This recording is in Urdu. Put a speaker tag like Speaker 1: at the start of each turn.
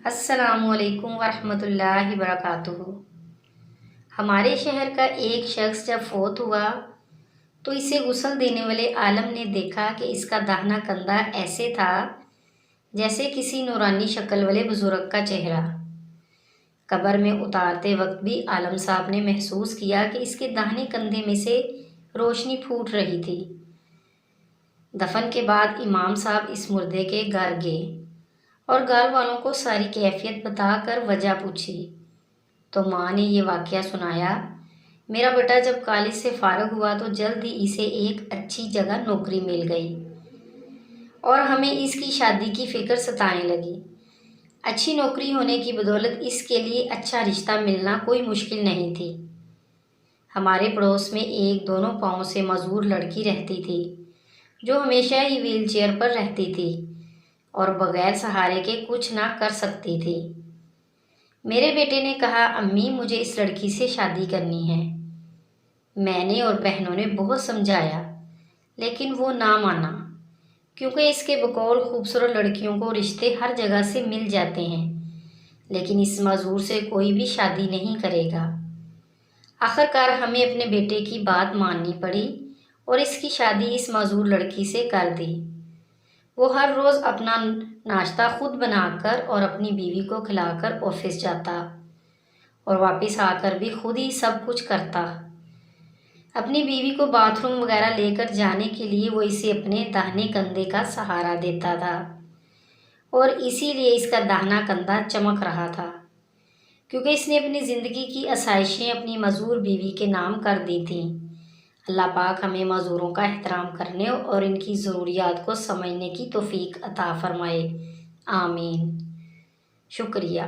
Speaker 1: السلام علیکم ورحمۃ اللہ وبرکاتہ۔ ہمارے شہر کا ایک شخص جب فوت ہوا تو اسے غسل دینے والے عالم نے دیکھا کہ اس کا داہنا کندھا ایسے تھا جیسے کسی نورانی شکل والے بزرگ کا چہرہ۔ قبر میں اتارتے وقت بھی عالم صاحب نے محسوس کیا کہ اس کے داہنے کندھے میں سے روشنی پھوٹ رہی تھی۔ دفن کے بعد امام صاحب اس مردے کے گھر گئے اور گھر والوں کو ساری کیفیت بتا کر وجہ پوچھی تو ماں نے یہ واقعہ سنایا، میرا بیٹا جب کالج سے فارغ ہوا تو جلد ہی اسے ایک اچھی جگہ نوکری مل گئی اور ہمیں اس کی شادی کی فکر ستانے لگی۔ اچھی نوکری ہونے کی بدولت اس کے لیے اچھا رشتہ ملنا کوئی مشکل نہیں تھی۔ ہمارے پڑوس میں ایک دونوں پاؤں سے معذور لڑکی رہتی تھی جو ہمیشہ ہی ویل چیئر پر رہتی تھی اور بغیر سہارے کے کچھ نہ کر سکتی تھی۔ میرے بیٹے نے کہا، امی مجھے اس لڑکی سے شادی کرنی ہے۔ میں نے اور بہنوں نے بہت سمجھایا لیکن وہ نہ مانا، کیونکہ اس کے بقول خوبصورت لڑکیوں کو رشتے ہر جگہ سے مل جاتے ہیں لیکن اس معذور سے کوئی بھی شادی نہیں کرے گا۔ آخرکار ہمیں اپنے بیٹے کی بات ماننی پڑی اور اس کی شادی اس معذور لڑکی سے کر دی۔ وہ ہر روز اپنا ناشتہ خود بنا کر اور اپنی بیوی کو کھلا کر آفس جاتا اور واپس آ کر بھی خود ہی سب کچھ کرتا۔ اپنی بیوی کو باتھ روم وغیرہ لے کر جانے کے لیے وہ اسے اپنے داہنے کندھے کا سہارا دیتا تھا اور اسی لیے اس کا داہنا کندھا چمک رہا تھا، کیونکہ اس نے اپنی زندگی کی آسائشیں اپنی معذور بیوی کے نام کر دی تھیں۔ اللہ پاک ہمیں معذوروں کا احترام کرنے اور ان کی ضروریات کو سمجھنے کی توفیق عطا فرمائے، آمین۔ شکریہ۔